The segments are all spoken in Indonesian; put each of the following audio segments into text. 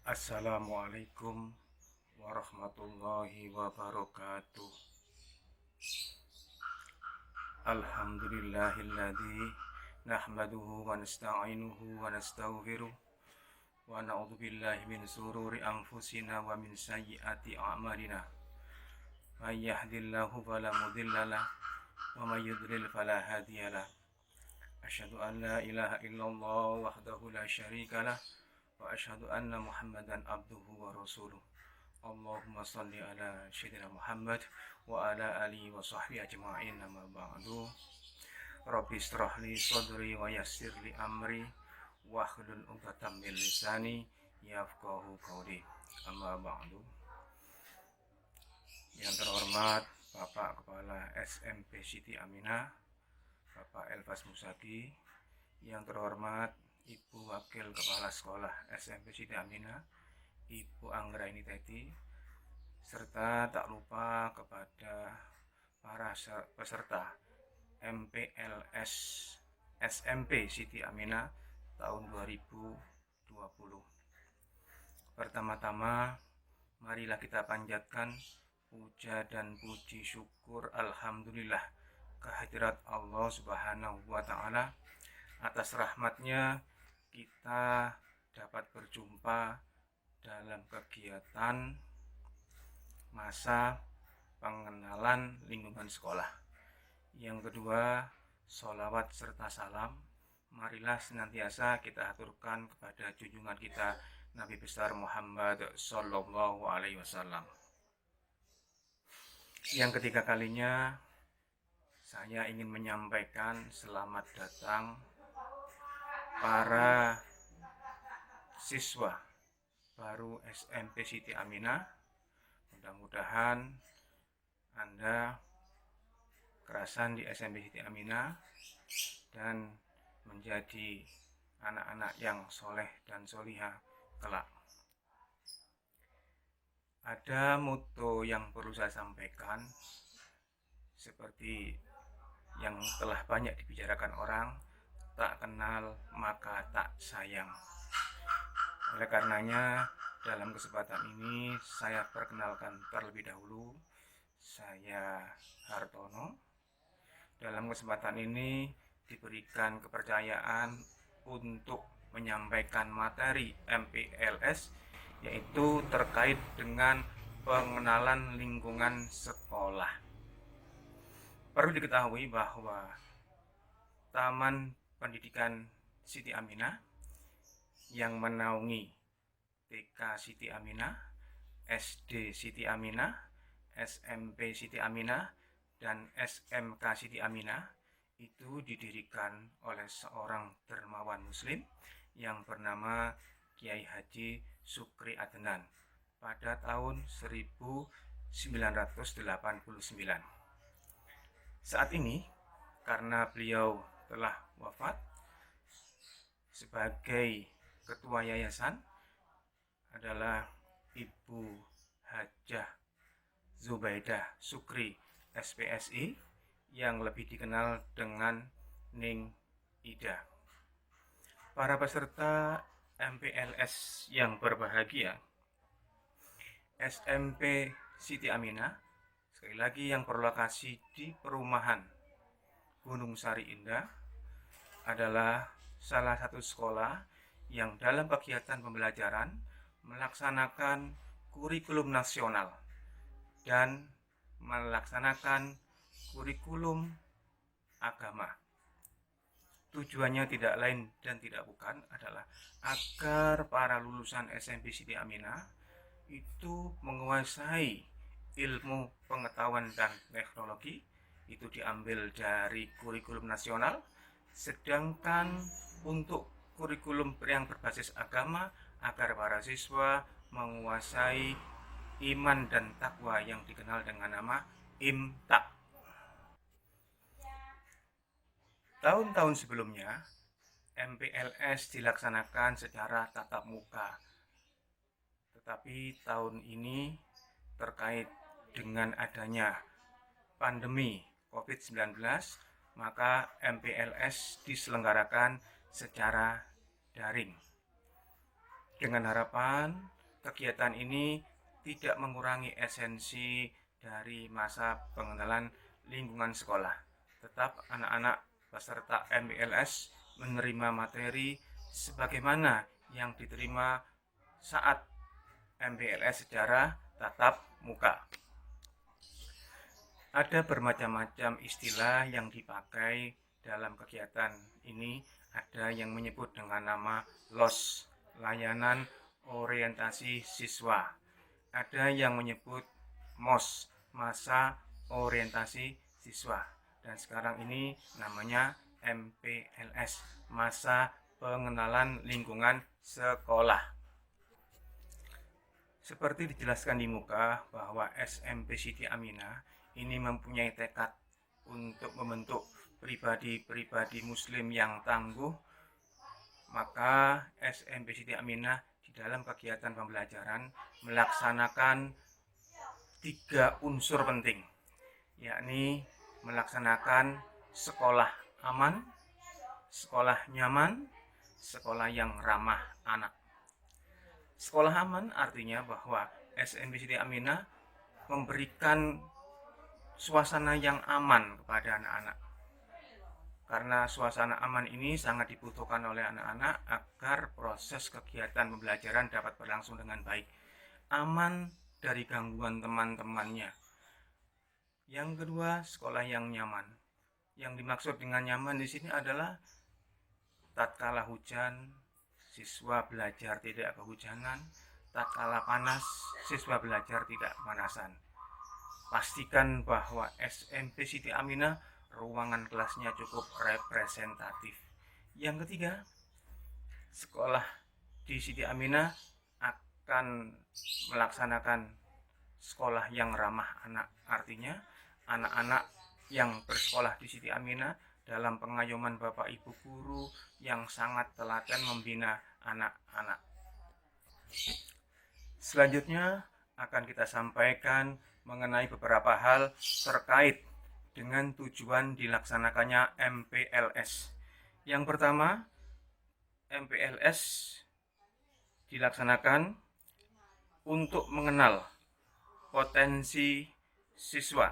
Assalamualaikum warahmatullahi wabarakatuh. Alhamdulillahilladzi nahmaduhu wa nasta'inuhu wa nastaghfiruh wa na'udzu billahi min sururi anfusina wa min sayyiati a'malina. May yahdihillahu fala mudhillalah wa may yudlil fala hadiyalah. Asyhadu an la ilaha illallah wahdahu la syarikalah wa asyhadu anna Muhammadan abduhu wa rasuluh. Allahumma salli ala Sayyidina Muhammad wa ala alihi wa sahbihi ajma'in, amma ba'du. Rabbi ishrah li sadri wa yassir li amri wahlul 'uqdatam min lisani yafqahu qawli, amma ba'du. Yang terhormat Bapak Kepala SMP Siti Aminah, Bapak Elfas Musadi. Yang terhormat Ibu Wakil Kepala Sekolah SMP Siti Aminah, Ibu Anggraini Teti, serta tak lupa kepada para peserta MPLS SMP Siti Aminah tahun 2020. Pertama-tama, marilah kita panjatkan puja dan puji syukur alhamdulillah kehadirat Allah Subhanahu wa Ta'ala. Atas rahmatnya kita dapat berjumpa dalam kegiatan masa pengenalan lingkungan sekolah. Yang kedua, sholawat serta salam marilah senantiasa kita aturkan kepada junjungan kita Nabi besar Muhammad Sallallahu Alaihi Wasallam. Yang ketiga kalinya saya ingin menyampaikan selamat datang para siswa baru SMP Siti Aminah. Mudah-mudahan Anda kerasan di SMP Siti Aminah dan menjadi anak-anak yang soleh dan solihah kelak. Ada motto yang perlu saya sampaikan, seperti yang telah banyak dibicarakan orang, tak kenal maka tak sayang. Oleh karenanya, dalam kesempatan ini saya perkenalkan terlebih dahulu, saya Hartono. Dalam kesempatan ini diberikan kepercayaan untuk menyampaikan materi MPLS, yaitu terkait dengan pengenalan lingkungan sekolah. Perlu diketahui bahwa Taman Pendidikan Siti Aminah yang menaungi TK Siti Aminah, SD Siti Aminah, SMP Siti Aminah, dan SMK Siti Aminah itu didirikan oleh seorang dermawan muslim yang bernama Kiai Haji Sukri Adnan pada tahun 1989. Saat ini, karena beliau telah wafat, sebagai ketua yayasan adalah Ibu Hajah Zubaidah Sukri SPSI, yang lebih dikenal dengan Ning Ida. Para peserta MPLS yang berbahagia, SMP Siti Aminah, sekali lagi yang berlokasi di perumahan Gunung Sari Indah, adalah salah satu sekolah yang dalam kegiatan pembelajaran melaksanakan kurikulum nasional dan melaksanakan kurikulum agama. Tujuannya tidak lain dan tidak bukan adalah agar para lulusan SMP Siti Aminah itu menguasai ilmu pengetahuan dan teknologi, itu diambil dari kurikulum nasional, sedangkan untuk kurikulum yang berbasis agama agar para siswa menguasai iman dan takwa yang dikenal dengan nama IMTA. Tahun-tahun sebelumnya MPLS dilaksanakan secara tatap muka, tetapi tahun ini terkait dengan adanya pandemi COVID-19, maka MPLS diselenggarakan secara daring dengan harapan kegiatan ini tidak mengurangi esensi dari masa pengenalan lingkungan sekolah. Tetap anak-anak peserta MPLS menerima materi sebagaimana yang diterima saat MPLS secara tatap muka. Ada bermacam-macam istilah yang dipakai dalam kegiatan ini. Ada yang menyebut dengan nama LOS, layanan orientasi siswa. Ada yang menyebut MOS, masa orientasi siswa. Dan sekarang ini namanya MPLS, masa pengenalan lingkungan sekolah. Seperti dijelaskan di muka bahwa SMP Siti Aminah ini mempunyai tekad untuk membentuk pribadi-pribadi muslim yang tangguh, maka SMP Siti Aminah di dalam kegiatan pembelajaran melaksanakan 3 unsur penting, yakni melaksanakan sekolah aman, sekolah nyaman, sekolah yang ramah anak. Sekolah aman artinya bahwa SMP Siti Aminah memberikan suasana yang aman kepada anak-anak. Karena suasana aman ini sangat dibutuhkan oleh anak-anak agar proses kegiatan pembelajaran dapat berlangsung dengan baik. Aman dari gangguan teman-temannya. Yang kedua, sekolah yang nyaman. Yang dimaksud dengan nyaman di sini adalah tatkala hujan, siswa belajar tidak kehujanan, tatkala panas, siswa belajar tidak kepanasan. Pastikan bahwa SMP Siti Aminah ruangan kelasnya cukup representatif. Yang ketiga, sekolah di Siti Aminah akan melaksanakan sekolah yang ramah anak. Artinya, anak-anak yang bersekolah di Siti Aminah dalam pengayoman Bapak Ibu guru yang sangat telaten membina anak-anak. Selanjutnya akan kita sampaikan mengenai beberapa hal terkait dengan tujuan dilaksanakannya MPLS. Yang pertama, MPLS dilaksanakan untuk mengenal potensi siswa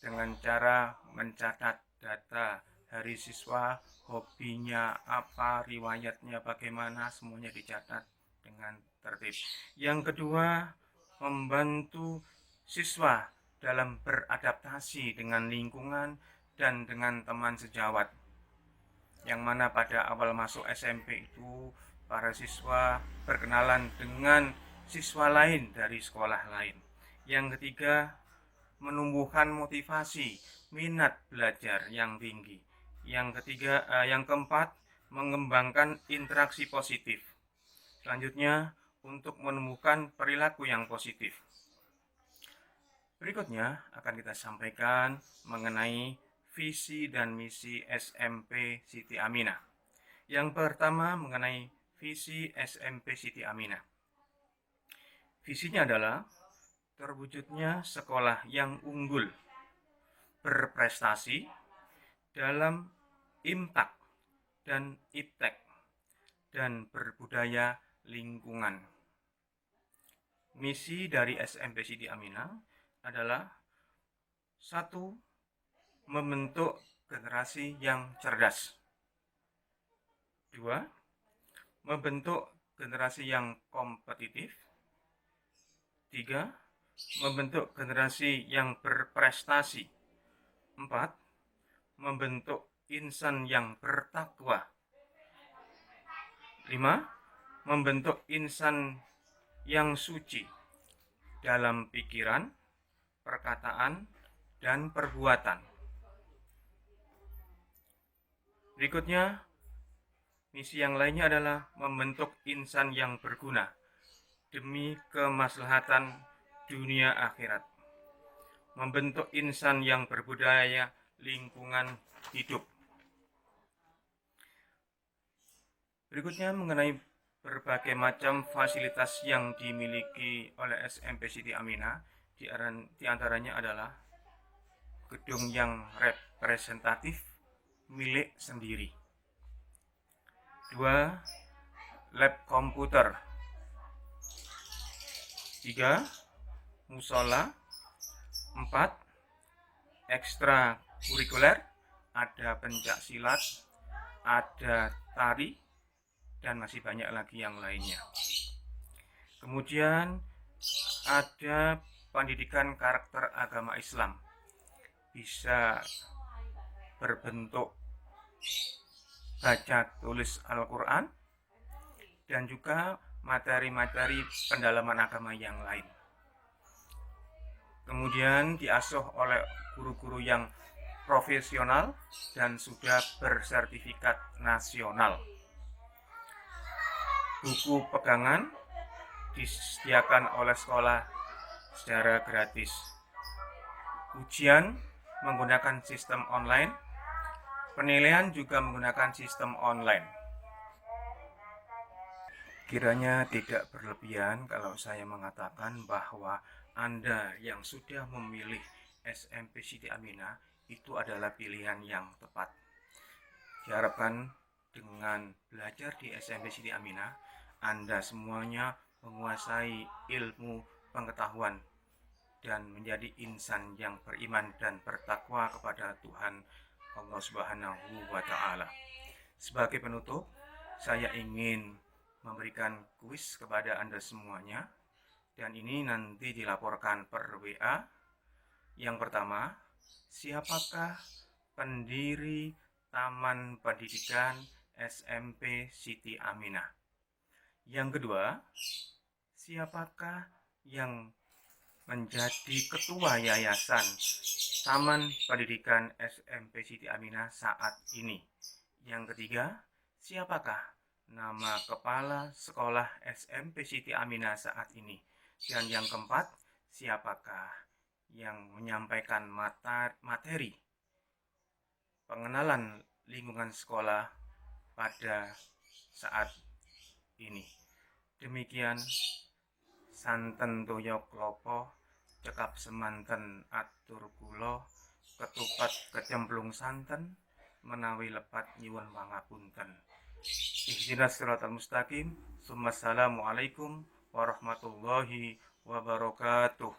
dengan cara mencatat data hari siswa, hobinya apa, riwayatnya bagaimana, semuanya dicatat dengan tertib. Yang kedua, membantu siswa dalam beradaptasi dengan lingkungan dan dengan teman sejawat. Yang mana pada awal masuk SMP itu para siswa berkenalan dengan siswa lain dari sekolah lain. Yang ketiga, menumbuhkan motivasi, minat belajar yang tinggi. Yang keempat, mengembangkan interaksi positif. Selanjutnya, untuk menemukan perilaku yang positif. Berikutnya akan kita sampaikan mengenai visi dan misi SMP Siti Aminah. Yang pertama mengenai visi SMP Siti Aminah. Visinya adalah terwujudnya sekolah yang unggul, berprestasi dalam imtak dan iptek, dan berbudaya lingkungan. Misi dari SMP Siti Aminah adalah 1. Membentuk generasi yang cerdas. 2. Membentuk generasi yang kompetitif. 3. Membentuk generasi yang berprestasi. 4. Membentuk insan yang bertakwa. 5. Membentuk insan yang suci dalam pikiran, perkataan, dan perbuatan. Berikutnya, misi yang lainnya adalah membentuk insan yang berguna demi kemaslahatan dunia akhirat. Membentuk insan yang berbudaya lingkungan hidup. Berikutnya mengenai berbagai macam fasilitas yang dimiliki oleh SMP Siti Aminah, di antaranya adalah gedung yang representatif milik sendiri. 2. Lab komputer 3. Musola. 4. Ekstra kurikuler, ada pencak silat, ada tari, dan masih banyak lagi yang lainnya. Kemudian ada pendidikan karakter agama Islam, bisa berbentuk baca tulis Al-Quran dan juga materi-materi pendalaman agama yang lain. Kemudian diasuh oleh guru-guru yang profesional dan sudah bersertifikat nasional. Buku pegangan disediakan oleh sekolah secara gratis. Ujian menggunakan sistem online. Penilaian juga menggunakan sistem online. Kiranya tidak berlebihan kalau saya mengatakan bahwa Anda yang sudah memilih SMP Siti Aminah itu adalah pilihan yang tepat. Diharapkan dengan belajar di SMP Siti Aminah, Anda semuanya menguasai ilmu pengetahuan dan menjadi insan yang beriman dan bertakwa kepada Tuhan Allah Subhanahu wa Ta'ala. Sebagai penutup, saya ingin memberikan kuis kepada Anda semuanya, dan ini nanti dilaporkan per WA. Yang pertama, siapakah pendiri Taman Pendidikan SMP Siti Aminah? Yang kedua, siapakah yang menjadi ketua yayasan Taman Pendidikan SMP Siti Aminah saat ini? Yang ketiga, siapakah nama kepala sekolah SMP Siti Aminah saat ini? Dan yang keempat, siapakah yang menyampaikan materi pengenalan lingkungan sekolah pada saat ini? Demikian santen toyo klopo, cekap semanten atur kula, ketupat kecemplung santen, menawi lepat nyuwun pangapunten. Ihdinas siratal mustaqim. Assalamualaikum warahmatullahi wabarakatuh.